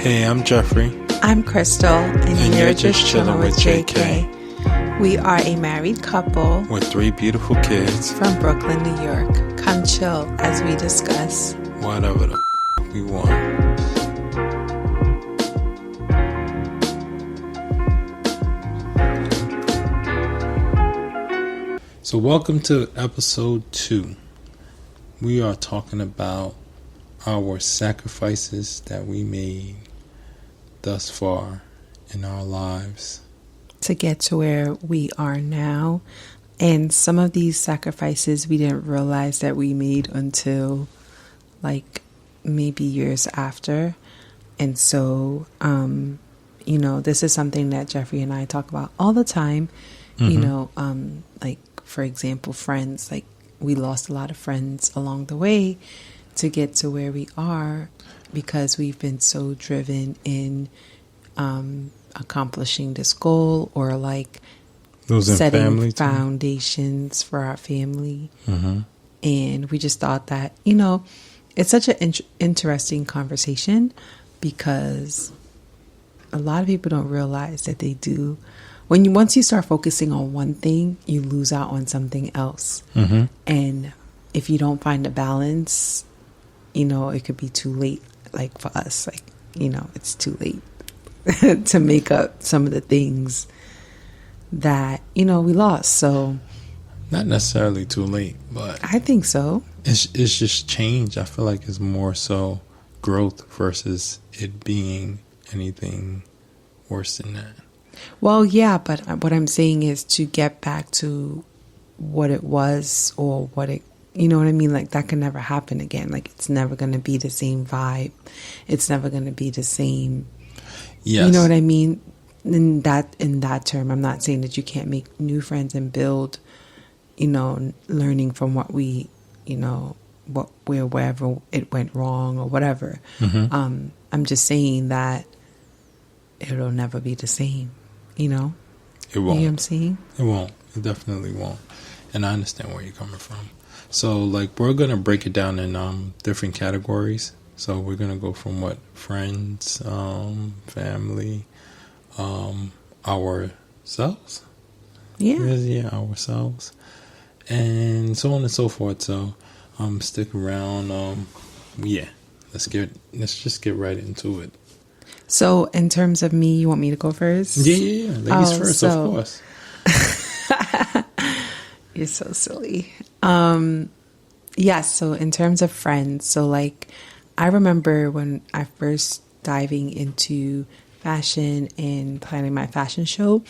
Hey, I'm Jeffrey. I'm Crystal, and you're just chilling with JK. We are a married couple with 3 beautiful kids from Brooklyn, New York. Come chill as we discuss whatever the we want. So welcome to episode 2. We are talking about our sacrifices that we made thus far in our lives to get to where we are now. And some of these sacrifices we didn't realize that we made until like maybe years after. And so, this is something that Jeffrey and I talk about all the time. Mm-hmm. Like, for example, friends, like we lost a lot of friends along the way to get to where we are because we've been so driven in accomplishing this goal or like setting foundations for our family. Mm-hmm. And we just thought that, it's such an interesting conversation because a lot of people don't realize that they do. Once you start focusing on one thing, you lose out on something else. Mm-hmm. And if you don't find a balance, it could be too late. Like for us, it's too late to make up some of the things that, we lost. So not necessarily too late, but I think so. It's just change. I feel like it's more so growth versus it being anything worse than that. Well, yeah, but what I'm saying is to get back to what it was or what it, you know what I mean? Like that can never happen again. Like it's never going to be the same vibe. It's never going to be the same. Yes. You know what I mean? In that term, I'm not saying that you can't make new friends and build, learning from what we, wherever it went wrong or whatever. Mm-hmm. I'm just saying that it'll never be the same, It won't. You know what I'm saying? It won't. It definitely won't. And I understand where you're coming from. So, we're going to break it down in different categories. So, we're going to go from friends, family, ourselves. Yeah, ourselves. And so on and so forth. So, stick around. Let's just get right into it. So, in terms of me, you want me to go first? Yeah. Ladies first, of course. You're so silly. So in terms of friends, so I remember when I first diving into fashion and planning my fashion show,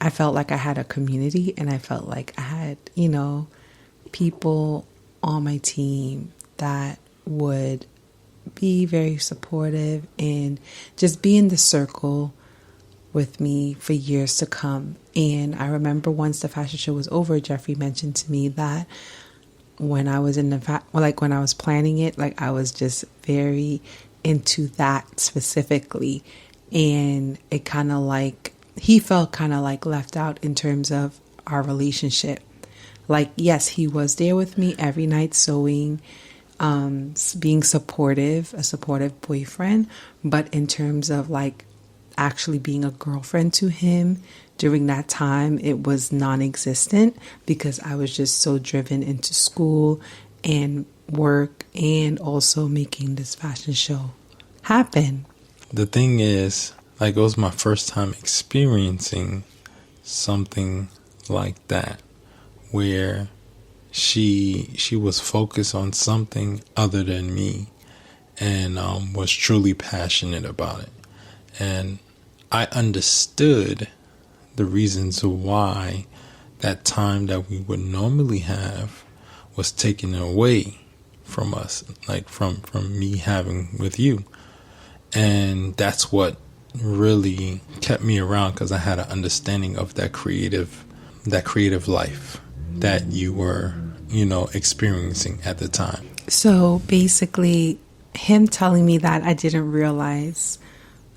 I felt like I had a community and I felt like I had, people on my team that would be very supportive and just be in the circle with me for years to come. And I remember once the fashion show was over, Jeffrey mentioned to me that when I was when I was planning it, I was just very into that specifically. And it kind of he felt kind of left out in terms of our relationship. Yes, he was there with me every night sewing, being supportive, a supportive boyfriend. But in terms of actually being a girlfriend to him during that time, it was non-existent because I was just so driven into school and work and also making this fashion show happen. The thing is, it was my first time experiencing something like that where she was focused on something other than me and was truly passionate about it. And I understood the reasons why that time that we would normally have was taken away from us, from me having with you. And that's what really kept me around, because I had an understanding of that creative life that you were, experiencing at the time. So basically, him telling me that, I didn't realize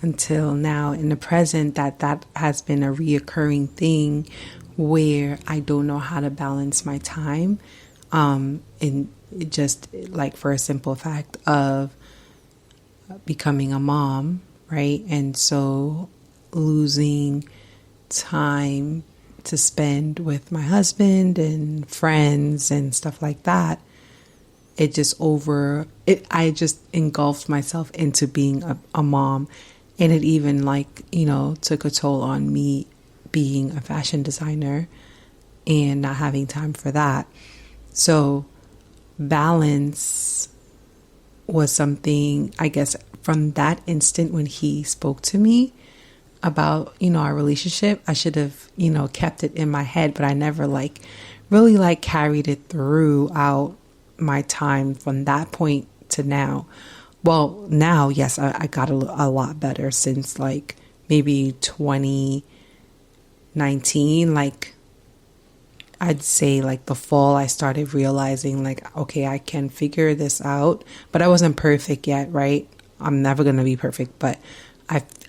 until now in the present that has been a reoccurring thing where I don't know how to balance my time. And just for a simple fact of becoming a mom right? And so losing time to spend with my husband and friends and stuff like that, I just engulfed myself into being a mom. And it even took a toll on me being a fashion designer and not having time for that. So balance was something, I guess, from that instant when he spoke to me about, our relationship, I should have, kept it in my head, but I never really carried it throughout my time from that point to now. Well, now, yes, I got a lot better since maybe 2019, I'd say the fall, I started realizing okay, I can figure this out, but I wasn't perfect yet, right? I'm never going to be perfect, but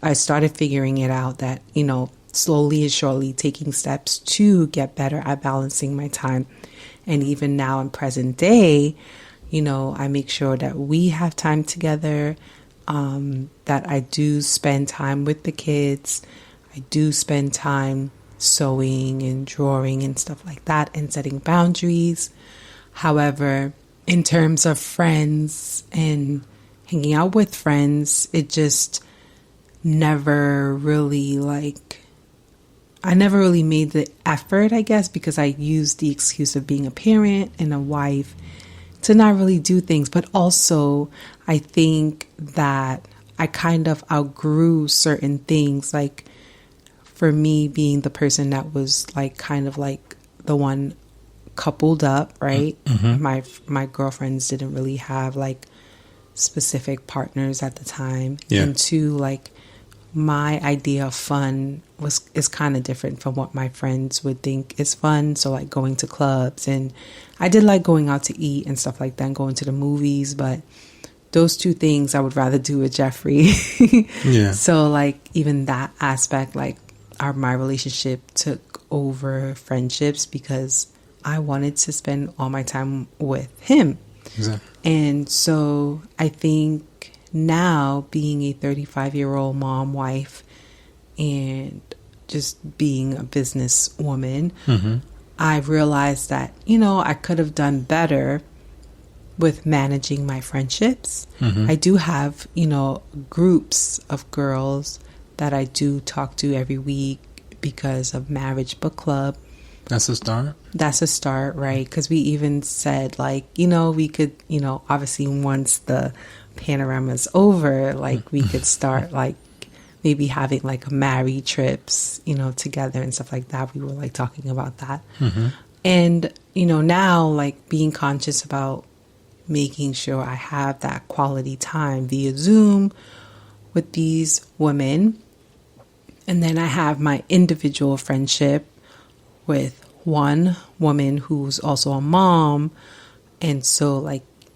I started figuring it out that, slowly and surely taking steps to get better at balancing my time. And even now in present day, I make sure that we have time together, that I do spend time with the kids. I do spend time sewing and drawing and stuff like that and setting boundaries. However, in terms of friends and hanging out with friends, it just never really I never really made the effort, I guess, because I used the excuse of being a parent and a wife to not really do things. But also, I think that I kind of outgrew certain things, for me being the person that was the one coupled up, right? Mm-hmm. My girlfriends didn't really have specific partners at the time. Yeah. And two, my idea of fun is kind of different from what my friends would think is fun. So going to clubs, and I did like going out to eat and stuff like that, and going to the movies, but those two things I would rather do with Jeffrey. Yeah. So even that aspect, my relationship took over friendships because I wanted to spend all my time with him. Exactly. And so I think now, being a 35-year-old mom, wife, and just being a businesswoman, Mm-hmm. I realized that, I could have done better with managing my friendships. Mm-hmm. I do have, groups of girls that I do talk to every week because of Marriage Book Club. That's a start. That's a start, right? Because we even said, we could, obviously once the panorama's over, we could start, maybe having, married trips, together and stuff like that. We were, talking about that. Mm-hmm. And, now, being conscious about making sure I have that quality time via Zoom with these women. And then I have my individual friendship with one woman who's also a mom. And so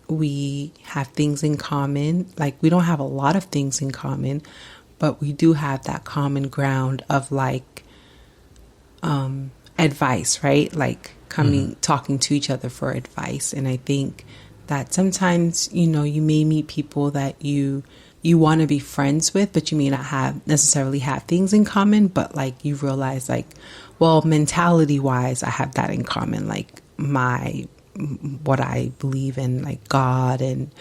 we have things in common. We don't have a lot of things in common, but we do have that common ground of advice, right? Talking to each other for advice. And I think that sometimes, you may meet people that you want to be friends with, but you may not necessarily have things in common, but you realize mentality wise, I have that in common, what I believe in, God and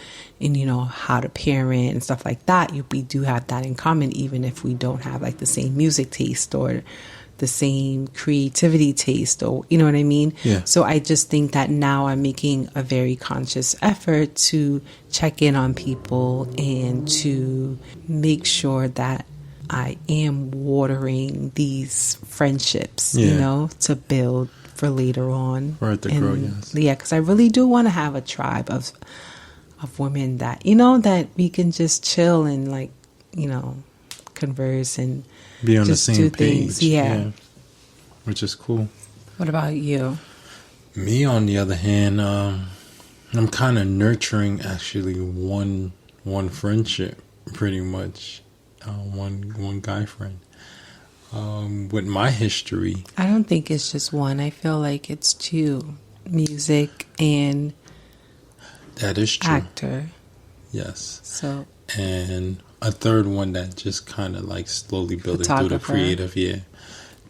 how to parent and stuff like that. We do have that in common, even if we don't have the same music taste or the same creativity taste, or you know what I mean? Yeah. So I just think that now I'm making a very conscious effort to check in on people and to make sure that I am watering these friendships, to build for later on. For it to grow, yes. Yeah, because I really do want to have a tribe of women that, that we can just chill and converse and be on just the do same page. things. Yeah. Which is cool. What about you? Me, on the other hand, I'm kind of nurturing actually one friendship, pretty much, one guy friend. With my history, I don't think it's just one. I feel like it's two: music and that is true. actor. Yes. So And a third one that just kind of like slowly building through the Photographer. creative, yeah,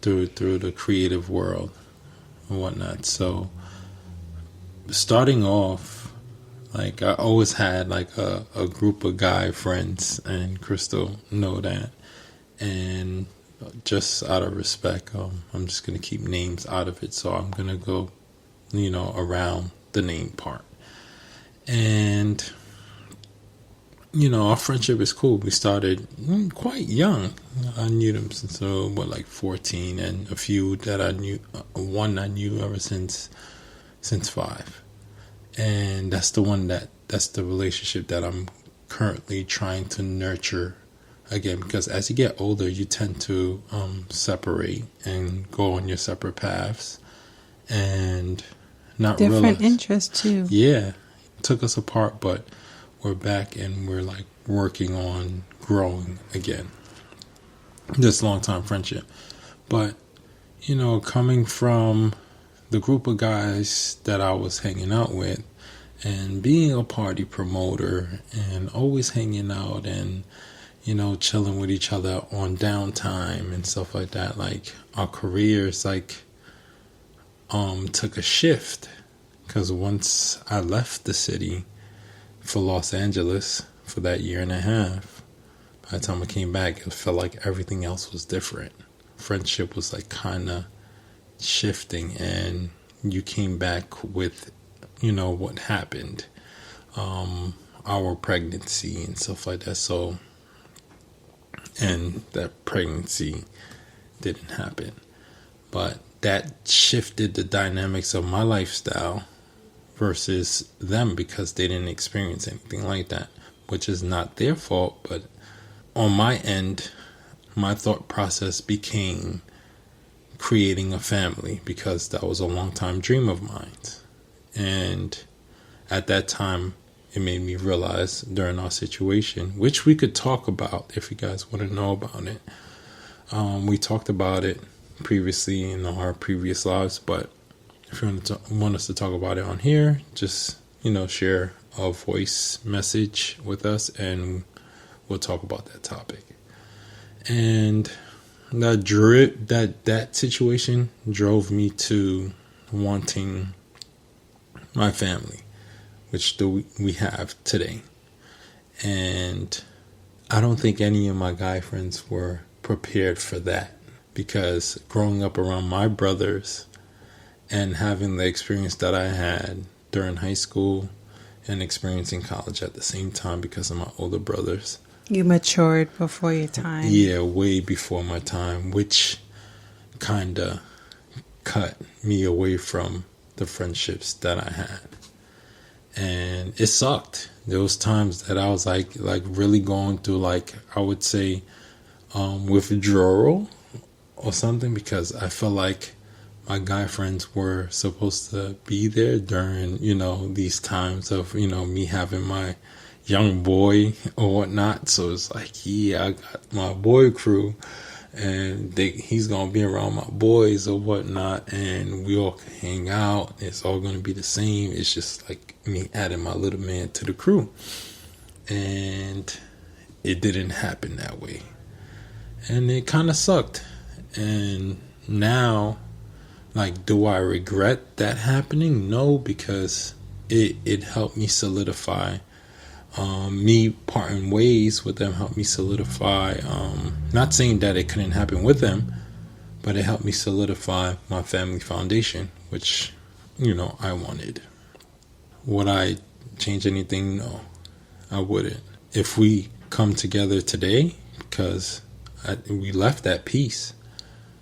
through the creative world and whatnot. So starting off, like I always had like a group of guy friends, and Crystal know that. And just out of respect, I'm just gonna keep names out of it. So I'm gonna go, around the name part. And our friendship is cool. We started quite young. I knew them since like 14, and a few that I knew. One I knew ever since 5, and that's the relationship that I'm currently trying to nurture again. Because as you get older, you tend to separate and go on your separate paths, and not Different realize. interests too. Yeah, took us apart, but we're back and we're like working on growing again. This long time friendship. But, coming from the group of guys that I was hanging out with, and being a party promoter and always hanging out and, chilling with each other on downtime and stuff like that, like our careers like took a shift. Because once I left the city for Los Angeles for that year and a half, by the time I came back, it felt like everything else was different. Friendship was like kind of shifting, and you came back with, what happened, our pregnancy and stuff like that. So, and that pregnancy didn't happen, but that shifted the dynamics of my lifestyle versus them, because they didn't experience anything like that, which is not their fault. But on my end, my thought process became creating a family, because that was a long time dream of mine. And at that time, it made me realize during our situation, which we could talk about if you guys want to know about it. We talked about it previously in our previous lives, but if you want us to talk about it on here, just share a voice message with us, and we'll talk about that topic. And that situation drove me to wanting my family, which we have today. And I don't think any of my guy friends were prepared for that, because growing up around my brothers and having the experience that I had during high school and experiencing college at the same time because of my older brothers. You matured before your time. Yeah, way before my time, which kind of cut me away from the friendships that I had. And it sucked. There was times that I was like really going through, like, I would say withdrawal or something, because I felt like my guy friends were supposed to be there during, these times of, me having my young boy or whatnot. So it's like, yeah, I got my boy crew, and he's going to be around my boys or whatnot, and we all can hang out. It's all going to be the same. It's just like me adding my little man to the crew. And it didn't happen that way. And it kind of sucked. And now, like, do I regret that happening? No, because it helped me solidify. Me parting ways with them helped me solidify. Not saying that it couldn't happen with them, but it helped me solidify my family foundation, which, I wanted. Would I change anything? No, I wouldn't. If we come together today, because we left at peace.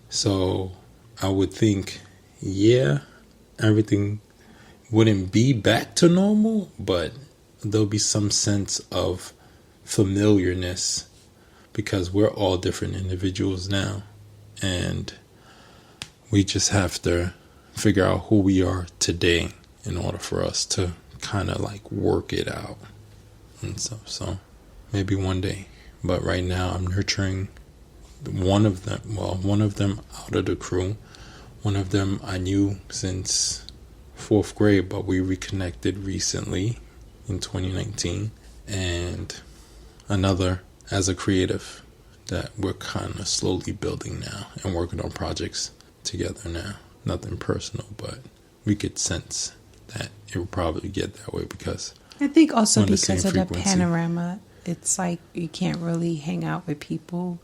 So I would think, yeah, everything wouldn't be back to normal, but there'll be some sense of familiarness, because we're all different individuals now, and we just have to figure out who we are today in order for us to kind of like work it out and stuff. So maybe one day, but right now I'm nurturing one of them out of the crew. One of them I knew since 4th grade, but we reconnected recently in 2019. And another as a creative that we're kind of slowly building now and working on projects together now. Nothing personal, but we could sense that it will probably get that way because I think also on the because same of the frequency. panorama, it's like you can't really hang out with people.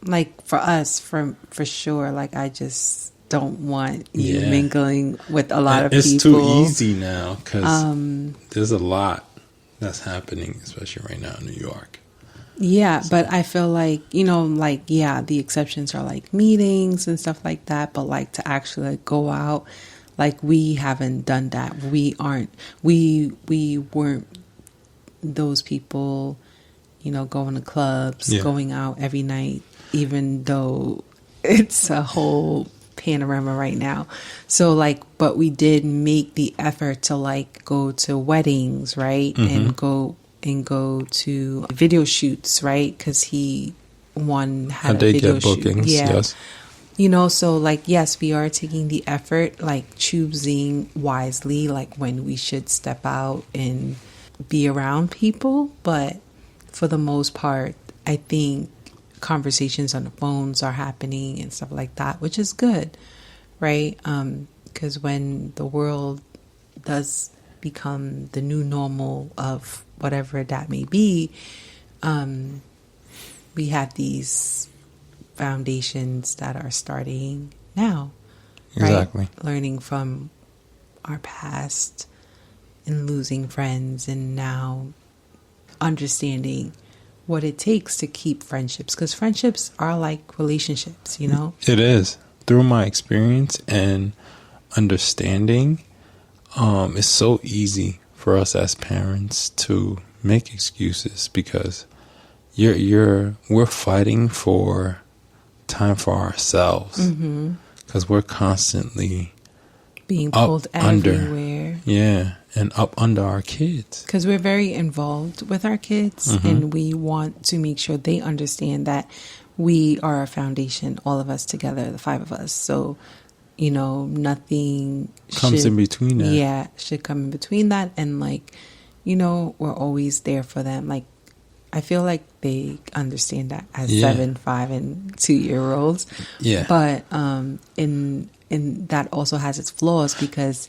Like for us, for sure, like I just don't want you Yeah. mingling with a lot of It's people. too easy now because there's a lot that's happening, especially right now in New York. Yeah, but I feel like, the exceptions are like meetings and stuff like that, but like to actually like go out, like we haven't done that. We weren't those people, going to clubs, Yeah. going out every night, even though it's a whole panorama right now. So like, but we did make the effort to like go to weddings, right? And go to video shoots, right? Because had a did video get shoot. bookings, yes. So like, yes, we are taking the effort, like choosing wisely, like when we should step out and be around people. But for the most part, I think conversations on the phones are happening and stuff like that, which is good, right? Because when the world does become the new normal of whatever that may be, we have these foundations that are starting now, right? Exactly. Learning from our past and losing friends, and now understanding what it takes to keep friendships, because friendships are like relationships, It is. Through my experience and understanding, it's so easy for us as parents to make excuses because we're fighting for time for ourselves because we're constantly being up pulled under. everywhere. Yeah, and up under our kids. Because we're very involved with our kids, and we want to make sure they understand that we are a foundation, all of us together, the 5 of us. So, nothing Comes in between that. Yeah, should come in between that. And we're always there for them. Like, I feel like they understand that as 7, 5, and 2-year-olds. Yeah. But in that also has its flaws because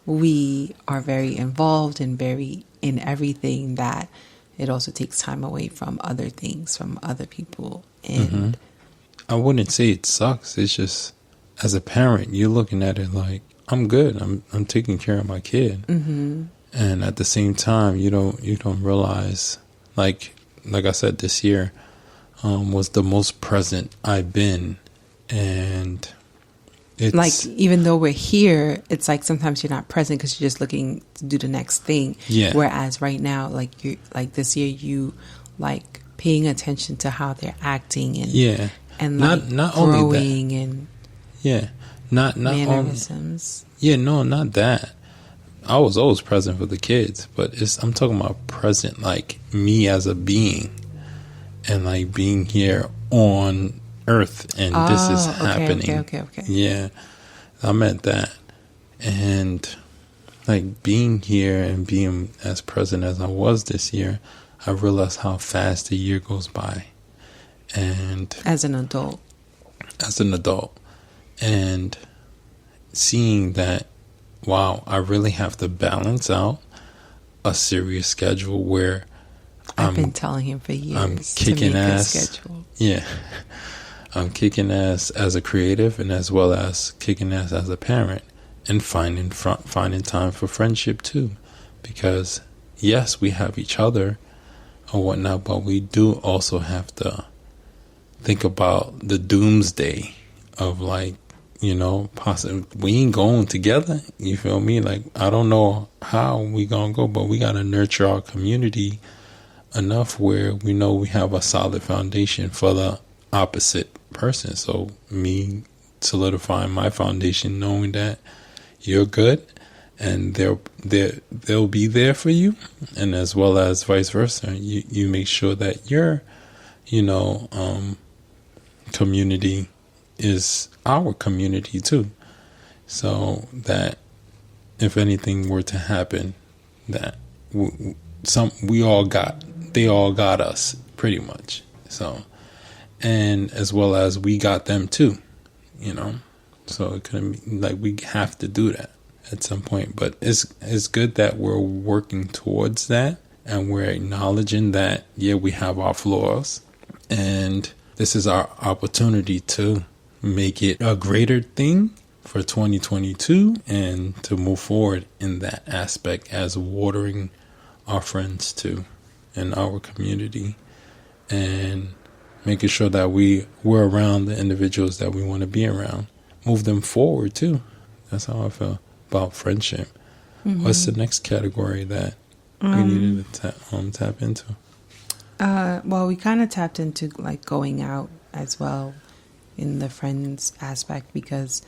we are very involved and very in everything that it also takes time away from other things, from other people. And I wouldn't say it sucks. It's just, as a parent, you're looking at it like, I'm good. I'm taking care of my kid. And at the same time, you don't realize, like I said, this year was the most present I've been, and it's like, even though we're here, it's like sometimes you're not present because you're just looking to do the next thing. Yeah. Whereas right now, like you, like this year, you like paying attention to how they're acting and and like not growing only that. and not only. mannerisms. No, not that. I was always present for the kids, but I'm talking about present, like me as a being, and like being here on Earth, and this is happening. Okay. Yeah, I meant that, and like being here and being as present as I was this year, I realized how fast the year goes by, and As an adult, and seeing that. Wow, I really have to balance out a serious schedule where I've been telling him for years. I'm kicking to make ass. his schedule. Yeah, I'm kicking ass as a creative, and as well as kicking ass as a parent, and finding time for friendship too, because yes, we have each other or whatnot, but we do also have to think about the doomsday of like. Possibly we ain't going together. You feel me? Like, I don't know how we gonna go, but we gotta nurture our community enough where we know we have a solid foundation for the opposite person. So me solidifying my foundation, knowing that you're good, and they'll be there for you, and as well as vice versa. You make sure that your community is our community too, so that if anything were to happen, that they all got us pretty much. So, and as well as we got them too, you know. So it couldn't be like we have to do that at some point. But it's good that we're working towards that and we're acknowledging that, yeah, we have our flaws, and this is our opportunity to make it a greater thing for 2022 and to move forward in that aspect as watering our friends too in our community and making sure that we're around the individuals that we want to be around. Move them forward too. That's how I feel about friendship. Mm-hmm. What's the next category that we needed to tap into? Well, we kind of tapped into like going out as well in the friends aspect because,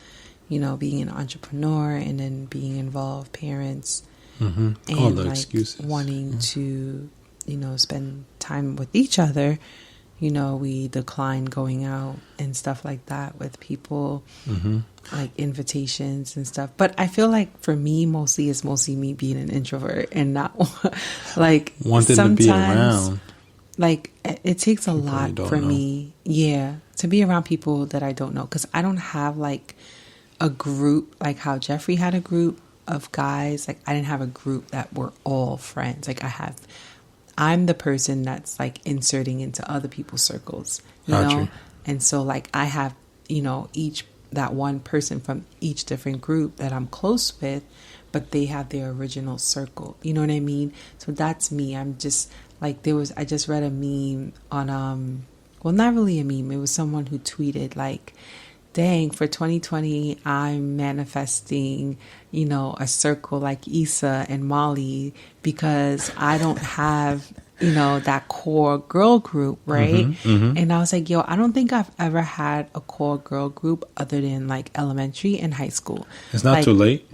you know, being an entrepreneur and then being involved parents and all the like excuses. Wanting to, you know, spend time with each other. You know, we decline going out and stuff like that with people, like invitations and stuff. But I feel like for me, it's mostly me being an introvert and not like wanting to be around. Like it takes a lot for me, to be around people that I don't know, because I don't have like a group like how Jeffrey had a group of guys. Like I didn't have a group that were all friends. Like I'm the person that's like inserting into other people's circles, you know? And so like I have, you know, that one person from each different group that I'm close with, but they have their original circle. You know what I mean? So that's me. I'm just like, I just read a meme on, well, not really a meme. It was someone who tweeted like, dang, for 2020, I'm manifesting, you know, a circle like Issa and Molly because I don't have, you know, that core girl group, right? And I was like, yo, I don't think I've ever had a core girl group other than like elementary and high school. It's not too late.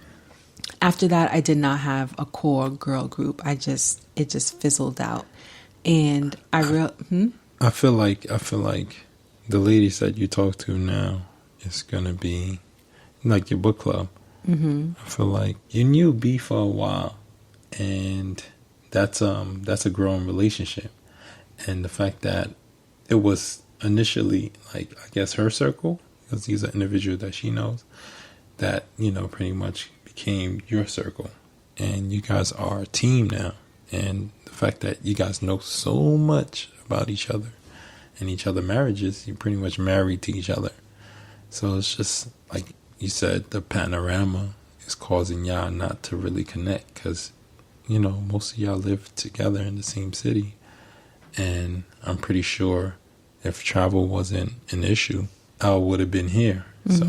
After that, I did not have a core girl group. It just fizzled out. And I feel like the ladies that you talk to now, it's gonna be like your book club. I feel like you knew B for a while, and that's a growing relationship. And the fact that it was initially like, I guess, her circle, because he's an individual that she knows, that, you know, pretty much became your circle, and you guys are a team now. And the fact that you guys know so much about each other and each other marriages, you're pretty much married to each other. So it's just like you said, the panorama is causing y'all not to really connect because, you know, most of y'all live together in the same city. And I'm pretty sure if travel wasn't an issue, I would have been here. So.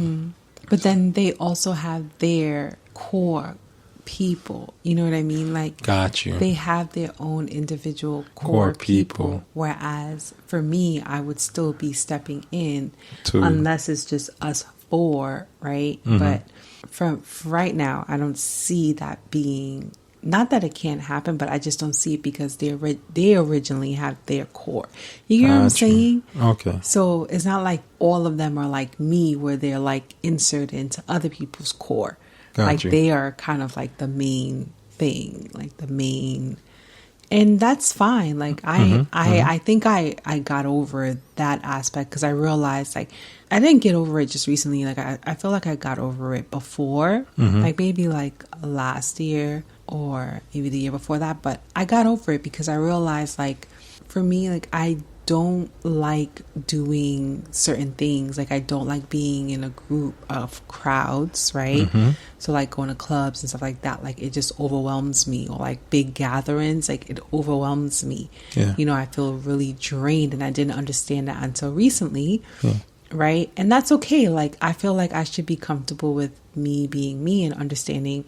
But then they also have their core people. You know what I mean? Like, got you. They have their own individual core people. Whereas for me, I would still be stepping in unless it's just us four, right? But from right now, I don't see that being, not that it can't happen, but I just don't see it because they originally have their core. You hear what I'm saying? Okay. So it's not like all of them are like me where they're like inserted into other people's core. Like they are kind of like the main thing, like the main, and that's fine. Like I think I got over that aspect because I realized like I didn't get over it just recently. Like I feel like I got over it before, like maybe like last year or maybe the year before that. But I got over it because I realized like for me, like I don't like doing certain things. Like I don't like being in a group of crowds, right? So like going to clubs and stuff like that, like it just overwhelms me. Or like big gatherings, like it overwhelms me. You know, I feel really drained, and I didn't understand that until recently, right? And that's okay. Like I feel like I should be comfortable with me being me and understanding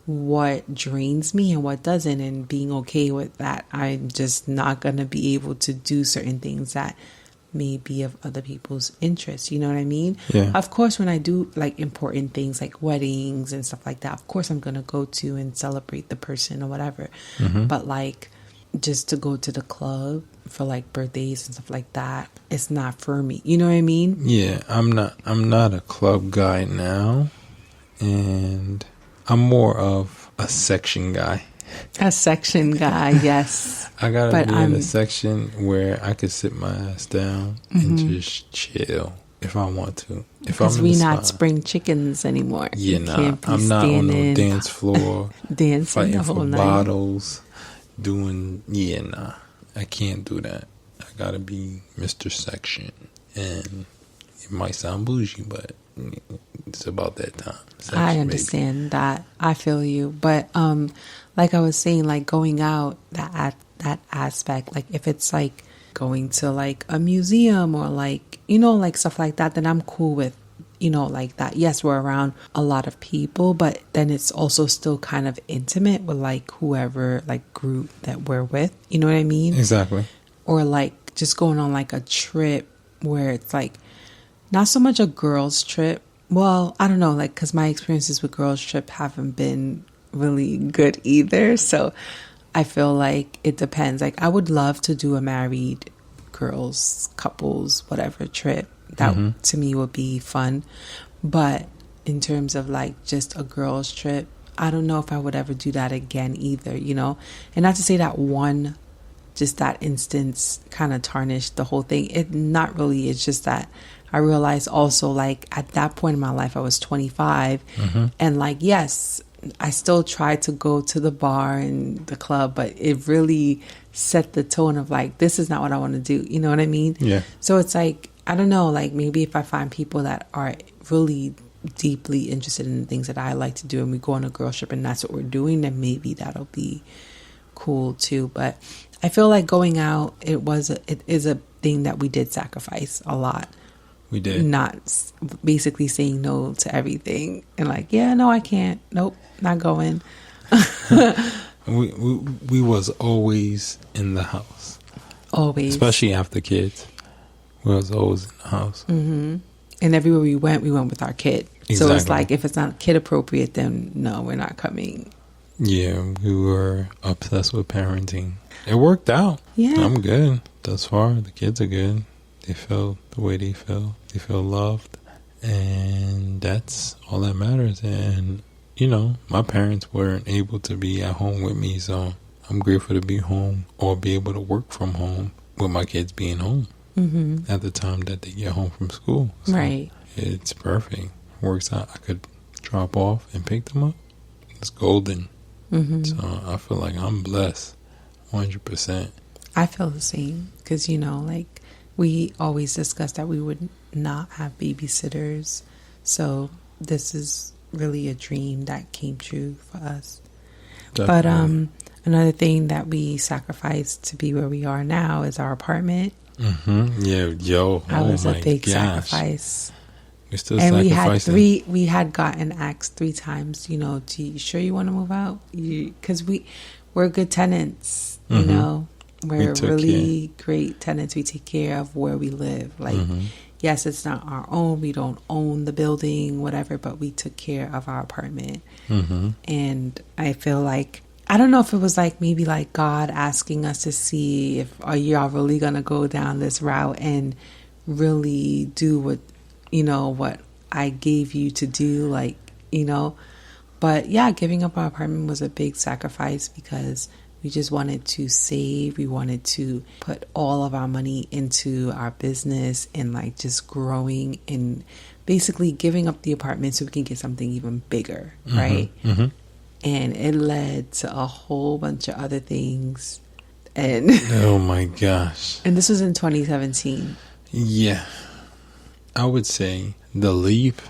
what drains me and what doesn't, and being okay with that. I'm just not going to be able to do certain things that may be of other people's interest. You know what I mean? Of course, when I do like important things like weddings and stuff like that, of course I'm going to go to and celebrate the person or whatever. But like just to go to the club for like birthdays and stuff like that, it's not for me. You know what I mean? Yeah, I'm not a club guy now, and I'm more of a section guy. A section guy, yes. I gotta But be in I'm a section where I could sit my ass down and just chill if I want to. If I'm because in we the not spot. spring chickens anymore. Yeah, You nah. can't be I'm not on no standing, dance floor dancing fighting the for whole night. bottles, doing. Yeah, nah. I can't do that. I gotta be Mr. Section, and it might sound bougie, but it's about that time. Section, I baby. understand that. I feel you. But like I was saying, like going out, that aspect, like if it's like going to like a museum or like, like stuff like that, then I'm cool with, like that. Yes, we're around a lot of people, but then it's also still kind of intimate with like whoever like group that we're with. You know what I mean? Exactly. Or like just going on like a trip where it's like not so much a girls trip. Well, I don't know, like, because my experiences with girls trip haven't been really good either. So I feel like it depends. Like, I would love to do a married girls, couples, whatever trip. That to me would be fun. But in terms of like just a girls trip, I don't know if I would ever do that again either, And not to say that just that instance kind of tarnished the whole thing. It not really. It's just that I realized also, like, at that point in my life, I was 25. And, like, yes, I still tried to go to the bar and the club, but it really set the tone of, like, this is not what I want to do. You know what I mean? Yeah. So it's like, I don't know, like, maybe if I find people that are really deeply interested in the things that I like to do and we go on a girl trip and that's what we're doing, then maybe that'll be cool, too. But I feel like going out, it is a thing that we did sacrifice a lot. We did. Not basically saying no to everything and like, yeah, no, I can't. Nope, not going. we was always in the house. Always. Especially after kids. We was always in the house. And everywhere we went with our kid. Exactly. So it's like, if it's not kid appropriate, then no, we're not coming. Yeah, we were obsessed with parenting. It worked out. Yeah. I'm good thus far. The kids are good. They feel the way they feel. They feel loved. And that's all that matters. And, my parents weren't able to be at home with me. So I'm grateful to be home or be able to work from home with my kids being home at the time that they get home from school. So right. It's perfect. Works out. I could drop off and pick them up. It's golden. So I feel like I'm blessed 100%. I feel the same because, like we always discussed that we would not have babysitters. So this is really a dream that came true for us. Definitely. But another thing that we sacrificed to be where we are now is our apartment. Yeah, yo. That was a my big gosh. sacrifice. We're still And sacrificing. we had gotten asked 3 times, you sure you want to move out? Because we're good tenants, We're really great tenants. We take care of where we live. Like, yes, it's not our own. We don't own the building, whatever, but we took care of our apartment. And I feel like, I don't know if it was like maybe like God asking us to see if are y'all really going to go down this route and really do what I gave you to do, but yeah, giving up our apartment was a big sacrifice because we just wanted to save. We wanted to put all of our money into our business and like just growing and basically giving up the apartment so we can get something even bigger, right? And it led to a whole bunch of other things. And oh my gosh. And this was in 2017. Yeah. I would say the leap,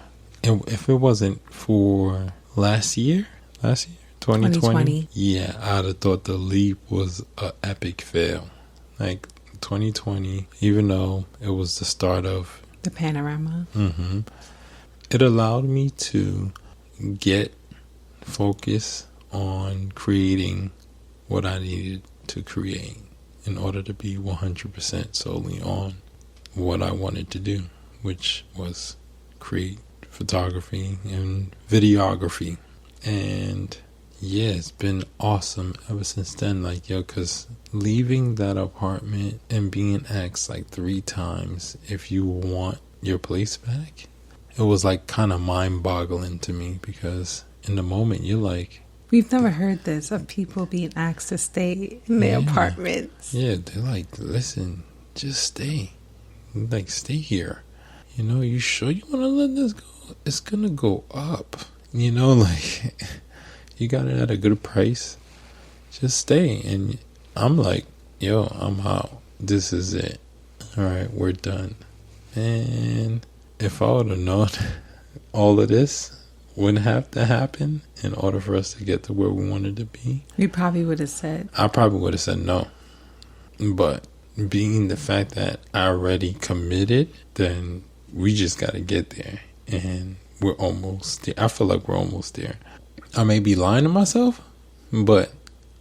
if it wasn't for last year, 2020, yeah, I'd have thought the leap was an epic fail. Like 2020, even though it was the start of the panorama, it allowed me to get focus on creating what I needed to create in order to be 100% solely on what I wanted to do, which was create photography and videography. And yeah, it's been awesome ever since then. Like, because leaving that apartment and being asked like 3 times if you want your place back, it was like kind of mind boggling to me, because in the moment you're like, We've never heard this of people being asked to stay in their apartments. Yeah, they're like, listen, just stay. Like, stay here. You know, you sure you want to let this go? It's going to go up. You know, like, you got it at a good price. Just stay. And I'm like, yo, I'm out. This is it. All right, we're done. And if I would have known all of this wouldn't have to happen in order for us to get to where we wanted to be, We probably would have said. I probably would have said no. But being the fact that I already committed, then we just got to get there. And we're almost there. I feel like we're almost there. I may be lying to myself, but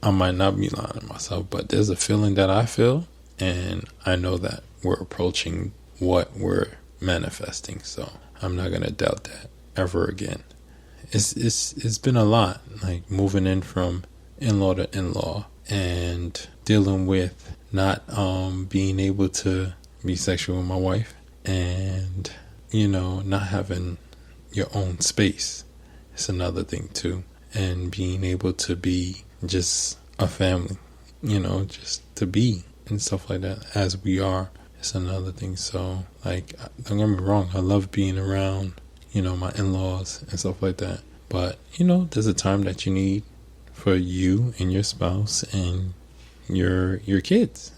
I might not be lying to myself. But there's a feeling that I feel, and I know that we're approaching what we're manifesting. So I'm not going to doubt that ever again. It's been a lot, like moving in from in-law to in-law and dealing with not being able to be sexual with my wife, and you know, not having your own space. It's another thing too, and being able to be just a family, you know, just to be and stuff like that as we are. It's another thing. So like, don't get me wrong, I love being around, you know, my in-laws and stuff like that. But, you know, there's a time that you need for you and your spouse and your kids.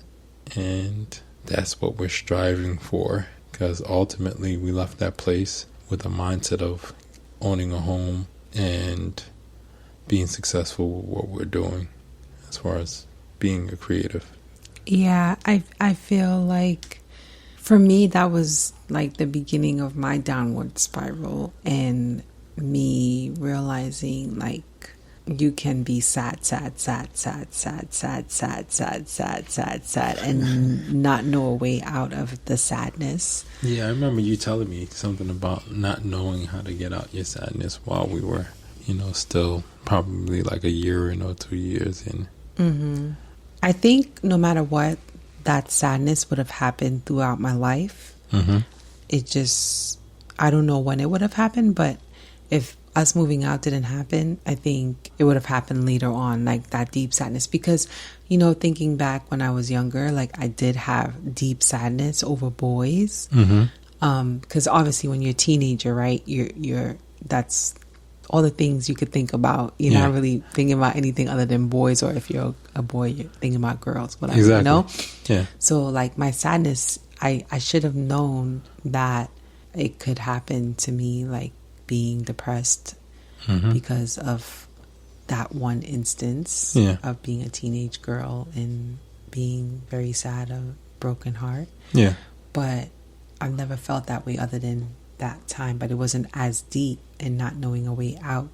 And that's what we're striving for. Because ultimately we left that place with a mindset of owning a home and being successful with what we're doing as far as being a creative. Yeah, I feel like for me that was like the beginning of my downward spiral, and me realizing like you can be sad and not know a way out of the sadness. Yeah, I remember you telling me something about not knowing how to get out your sadness while we were, you know, still probably like a year or 2 years in. Mm-hmm. I think no matter what, that sadness would have happened throughout my life. Mm-hmm. It just, I don't know when it would have happened, but if us moving out didn't happen, I think it would have happened later on, like that deep sadness. Because, you know, thinking back when I was younger, like I did have deep sadness over boys. Mm-hmm. Because obviously when you're a teenager, right, you're that's all the things you could think about. You're not really thinking about anything other than boys, or if you're a boy, you're thinking about girls, whatever, exactly. You know? Yeah. So like my sadness, I should have known that it could happen to me, like being depressed because of that one instance of being a teenage girl and being very sad, a broken heart. Yeah. But I've never felt that way other than that time, but it wasn't as deep and not knowing a way out.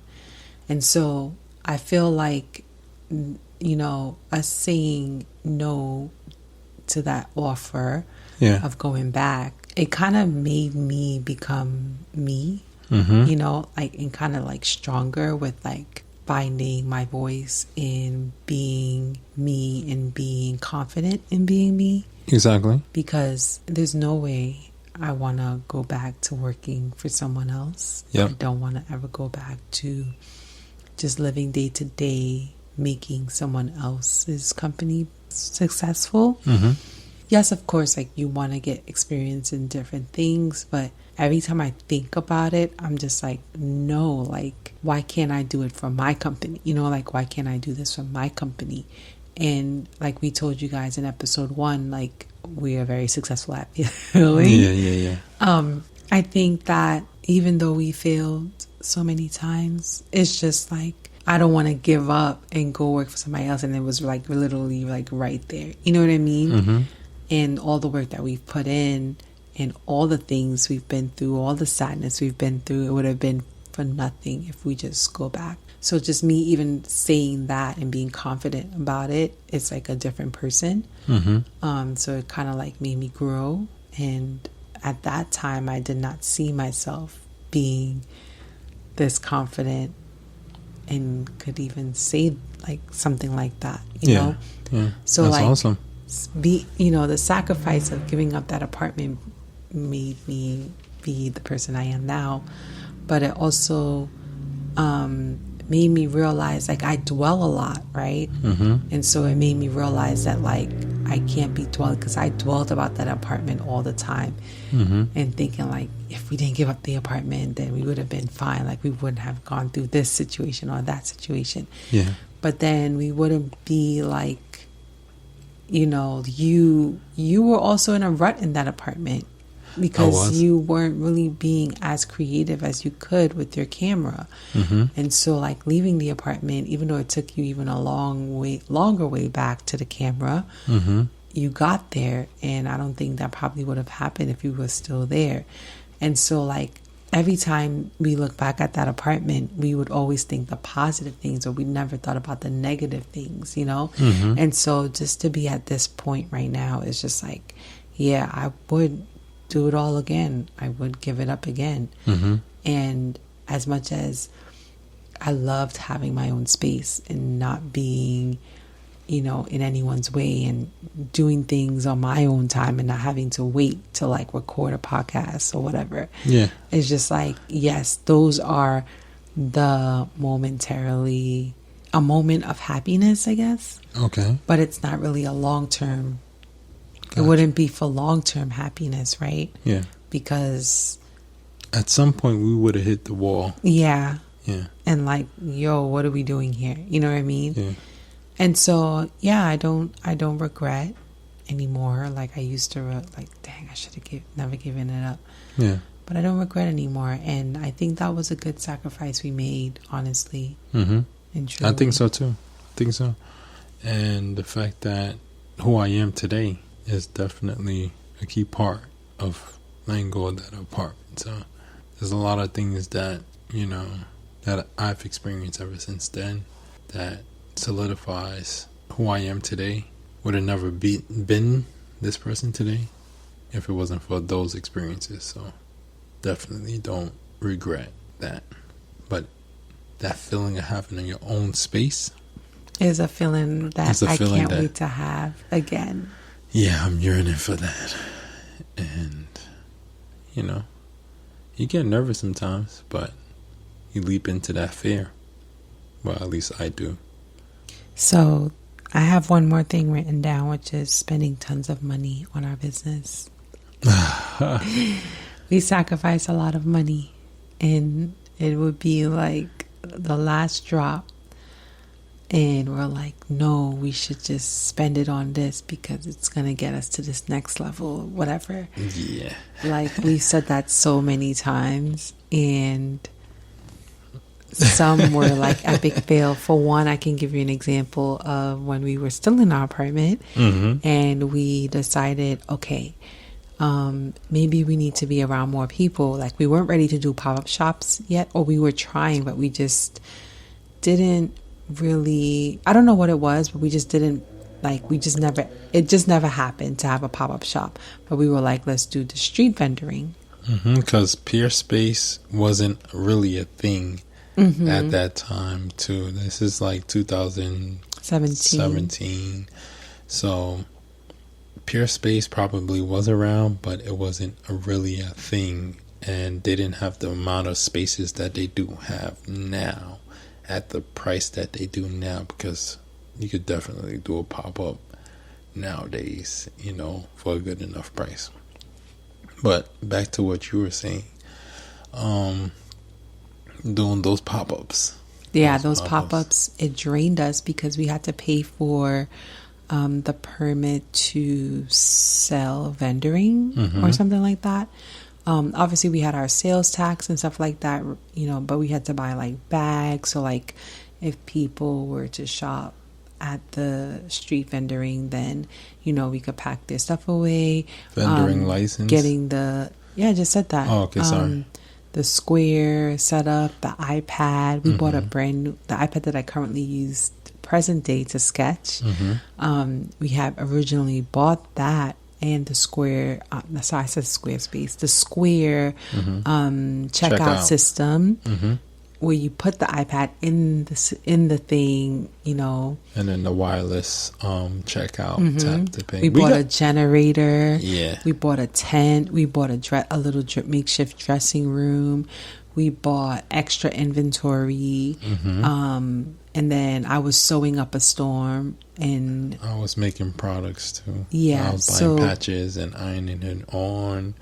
And so I feel like, you know, us saying no to that offer of going back, it kind of made me become me, you know, like, and kind of like stronger with like finding my voice in being me and being confident in being me. Exactly. Because there's no way I want to go back to working for someone else. Yep. I don't want to ever go back to just living day to day, making someone else's company successful. Mm-hmm. Yes, of course, like you want to get experience in different things, but every time I think about it, I'm just like, no, like, why can't I do it for my company? You know, like, why can't I do this for my company? And like we told you guys in episode 1, like, we are very successful at failing. Yeah. I think that even though we failed so many times, it's just like, I don't want to give up and go work for somebody else. And it was like literally like right there. You know what I mean? Mm-hmm. And all the work that we've put in and all the things we've been through, all the sadness we've been through, it would have been for nothing if we just go back. So just me even saying that and being confident about it, it's like a different person. Mm-hmm. So it kind of like made me grow. And at that time, I did not see myself being this confident and could even say like something like that, you know? Yeah. So that's like, awesome. The sacrifice of giving up that apartment made me be the person I am now. But it also made me realize, like, I dwell a lot, right? And so it made me realize that, like, I can't be dwelling, because I dwelled about that apartment all the time, and thinking, like, if we didn't give up the apartment, then we would have been fine. Like, we wouldn't have gone through this situation or that situation. Yeah. But then we wouldn't be like, you know, you were also in a rut in that apartment, because you weren't really being as creative as you could with your camera. And so, like, leaving the apartment, even though it took you even a longer way back to the camera, you got there. And I don't think that probably would have happened if you were still there. And so, like, every time we look back at that apartment, we would always think the positive things, or we never thought about the negative things, you know? And so just to be at this point right now is just like, yeah, I would do it all again. I would give it up again. And as much as I loved having my own space and not being, you know, in anyone's way, and doing things on my own time and not having to wait to, like, record a podcast or whatever. Yeah. It's just like, yes, those are the a moment of happiness, I guess. Okay. But it's not really a long-term. Gotcha. It wouldn't be for long-term happiness, right? Yeah. Because at some point we would have hit the wall. Yeah. Yeah. And like, yo, what are we doing here? You know what I mean? Yeah. And so, yeah, I don't regret anymore. Like I used to, like, dang, I should have never given it up. Yeah. But I don't regret anymore. And I think that was a good sacrifice we made, honestly. Mm-hmm. And truly. I think so too. I think so. And the fact that who I am today is definitely a key part of letting go of that apartment. So there's a lot of things that, you know, that I've experienced ever since then that solidifies who I am today. Would have never been this person today if it wasn't for those experiences. So definitely don't regret that. But that feeling of having your own space is a feeling that I can't wait to have again. Yeah, I'm yearning for that. And, you know, you get nervous sometimes, but you leap into that fear. Well, at least I do. So I have one more thing written down, which is spending tons of money on our business. We sacrifice a lot of money, and it would be like the last drop. And we're like, no, we should just spend it on this because it's going to get us to this next level, whatever. Yeah. Like, we said that so many times. And some were like epic fail. For one, I can give you an example of when we were still in our apartment. Mm-hmm. And we decided, okay, maybe we need to be around more people. Like, we weren't ready to do pop-up shops yet, or we were trying, but we just didn't really, I don't know what it was, but we just didn't, like, it just never happened to have a pop-up shop. But we were like, let's do the street vendoring. Because Peerspace wasn't really a thing at that time too. This is like 2017. So Peerspace probably was around, but it wasn't really a thing, and they didn't have the amount of spaces that they do have now at the price that they do now, because you could definitely do a pop-up nowadays, you know, for a good enough price. But back to what you were saying, doing those pop-ups. Yeah, those pop-ups, it drained us because we had to pay for the permit to sell vendoring or something like that. Obviously we had our sales tax and stuff like that, you know, but we had to buy like bags. So like if people were to shop at the street vendoring, then, you know, we could pack their stuff away. Vendoring license? I just said that. Oh, okay, sorry. The Square setup, the iPad. We bought the iPad that I currently use present day to sketch. We have originally bought that. And the Square, sorry, I said Squarespace, the Square checkout system, where you put the iPad in the thing, you know. And then the wireless checkout tap to pay. We bought a generator. Yeah. We bought a tent. We bought a little makeshift dressing room. we bought extra inventory. And then I was sewing up a storm, and I was making products too. Yeah, I was buying patches and ironing it on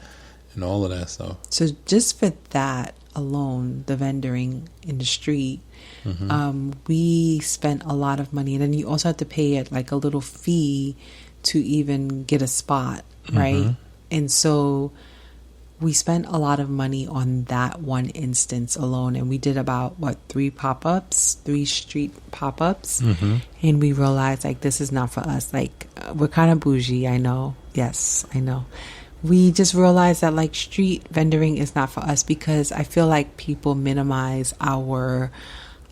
and all of that stuff. So just for that alone, the vendoring in the street, we spent a lot of money. And then you also have to pay it like a little fee to even get a spot, right? And so we spent a lot of money on that one instance alone, and we did about 3 street pop-ups, and we realized like this is not for us. Like we're kind of bougie, I know. Yes, I know. We just realized that like street vendoring is not for us, because I feel like people minimize our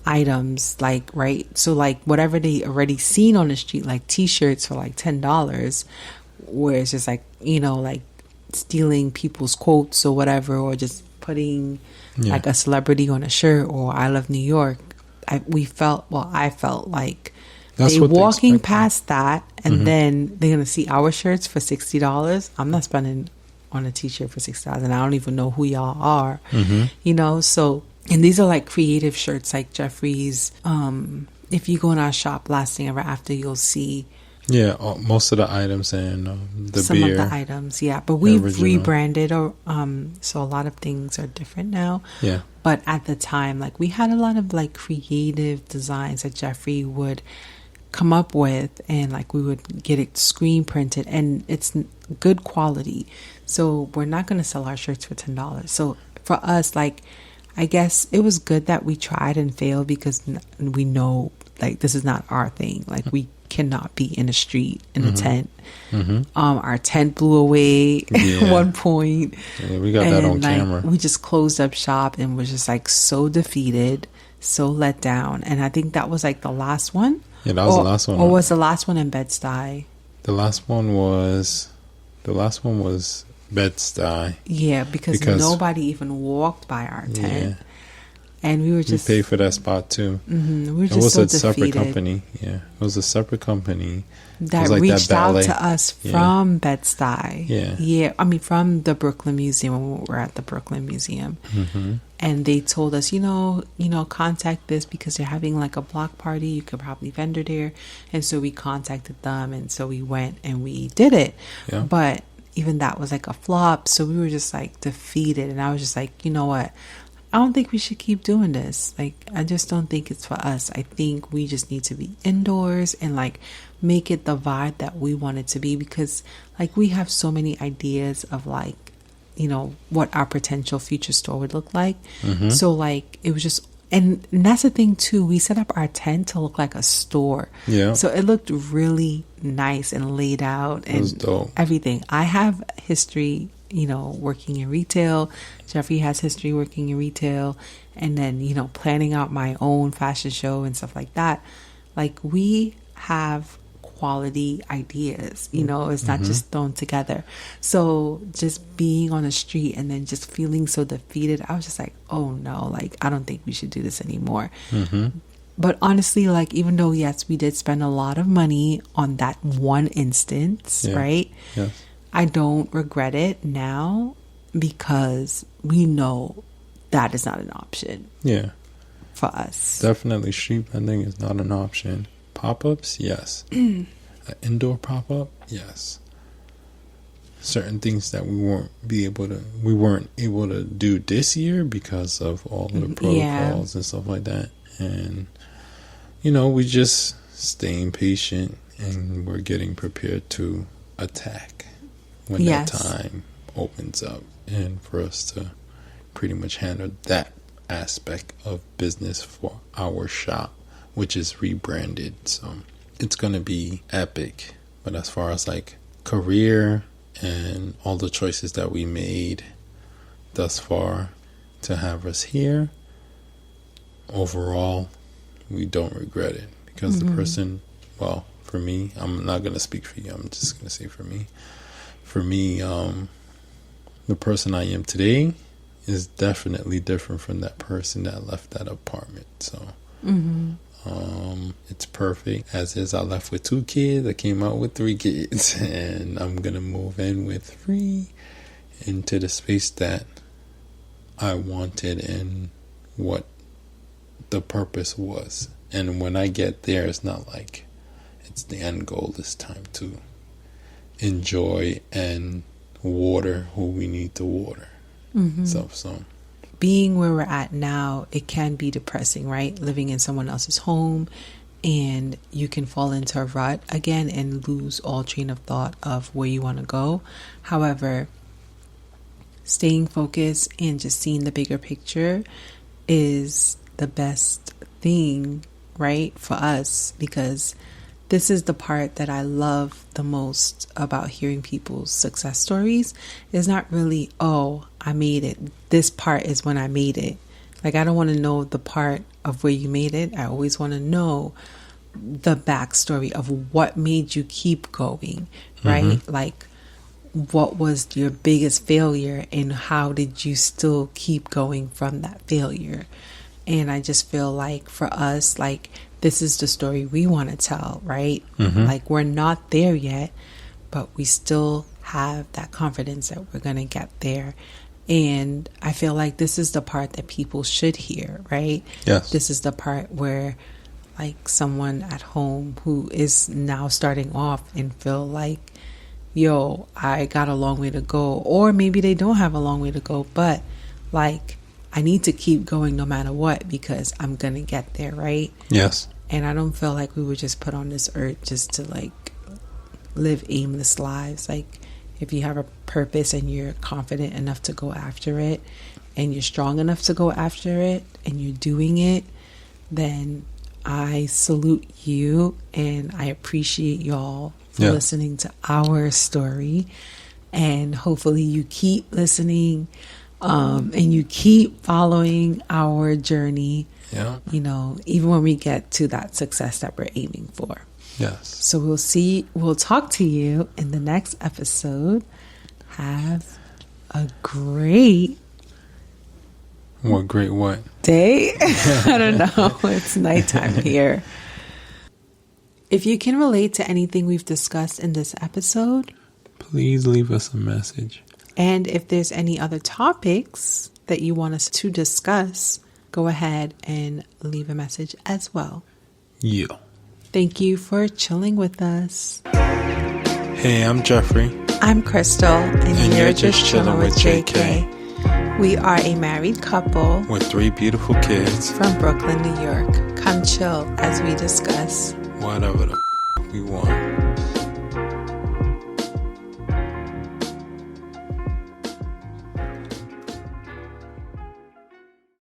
items, like, right? So like whatever they already seen on the street, like t-shirts for like $10, where it's just like, like stealing people's quotes or whatever, or just putting like a celebrity on a shirt, or I love New York. I felt like they walking past that, and then they're gonna see our shirts for $60. I'm not spending on a t-shirt for $60, and I don't even know who y'all are. So, and these are like creative shirts, like Jeffrey's. If you go in our shop, Last Thing Ever After, you'll see most of the items and the some beer. of the items, but we've rebranded, or so a lot of things are different now. But at the time, like, we had a lot of like creative designs that Jeffrey would come up with, and like we would get it screen printed, and it's good quality. So we're not going to sell our shirts for $10. So for us, like, I guess it was good that we tried and failed, because we know like this is not our thing. Like, we cannot be in the street in a tent. Our tent blew away at one point. We got that on camera. We just closed up shop and was just like so defeated, so let down. And I think that was like the last one. Yeah, that was the last one. Or was the last one in Bed-Stuy? The last one was Bed-Stuy. Yeah, because nobody even walked by our tent. Yeah. And we were just... We paid for that spot too. We were just so defeated. It was a separate company. Yeah, it was a separate company. That reached out to us from Bed-Stuy. Yeah. I mean, from the Brooklyn Museum, when we were at the Brooklyn Museum. And they told us, contact this, because they're having like a block party. You could probably vendor there. And so we contacted them. And so we went and we did it. Yeah. But even that was like a flop. So we were just like defeated. And I was just like, you know what? I don't think we should keep doing this. Like, I just don't think it's for us. I think we just need to be indoors and like make it the vibe that we want it to be, because like we have so many ideas of like, what our potential future store would look like. So like it was just, and that's the thing too, we set up our tent to look like a store. Yeah. So it looked really nice and laid out and everything. I have history, working in retail. Jeffrey has history working in retail, and then, planning out my own fashion show and stuff like that. Like, we have quality ideas, it's not just thrown together. So just being on the street and then just feeling so defeated, I was just like, oh no, like, I don't think we should do this anymore. But honestly, like, even though, yes, we did spend a lot of money on that one instance, right? Yeah. I don't regret it now, because we know that is not an option. Yeah. For us. Definitely street vending is not an option. Pop-ups, yes. An indoor pop-up, yes. Certain things that we weren't able to do this year because of all of the protocols and stuff like that. And we just staying patient, and we're getting prepared to attack when that time opens up, and for us to pretty much handle that aspect of business for our shop, which is rebranded. So it's going to be epic. But as far as like career and all the choices that we made thus far to have us here, overall, we don't regret it, because the person, well, for me, I'm not going to speak for you, I'm just going to say for me, the person I am today is definitely different from that person that left that apartment. So it's perfect as is. I left with 2 kids, I came out with 3 kids, and I'm gonna move in with 3 into the space that I wanted and what the purpose was. And when I get there, it's not like it's the end goal. It's time to enjoy and water who we need to water. So being where we're at now, it can be depressing, right? Living in someone else's home, and you can fall into a rut again and lose all train of thought of where you want to go. However, staying focused and just seeing the bigger picture is the best thing, right, for us, because this is the part that I love the most about hearing people's success stories. It's not really, oh, I made it. This part is when I made it. Like, I don't want to know the part of where you made it. I always want to know the backstory of what made you keep going, right? Like, what was your biggest failure and how did you still keep going from that failure? And I just feel like for us, like, this is the story we want to tell, right? Like, we're not there yet, but we still have that confidence that we're going to get there. And I feel like this is the part that people should hear, right? Yes. This is the part where, like, someone at home who is now starting off and feel like, yo, I got a long way to go. Or maybe they don't have a long way to go, but, like, I need to keep going no matter what because I'm going to get there, right? Yes. And I don't feel like we were just put on this earth just to, like, live aimless lives. Like, if you have a purpose and you're confident enough to go after it and you're strong enough to go after it and you're doing it, then I salute you and I appreciate y'all for listening to our story. And hopefully you keep listening and you keep following our journey, you know, even when we get to that success that we're aiming for. Yes. So we'll talk to you in the next episode. Have a great what? Day? I don't know. It's nighttime here. If you can relate to anything we've discussed in this episode, please leave us a message. And if there's any other topics that you want us to discuss, go ahead and leave a message as well. Yeah. Thank you for chilling with us. Hey, I'm Jeffrey. I'm Crystal, and you're just chilling with JK. We are a married couple with 3 beautiful kids from Brooklyn, New York. Come chill as we discuss whatever the we want.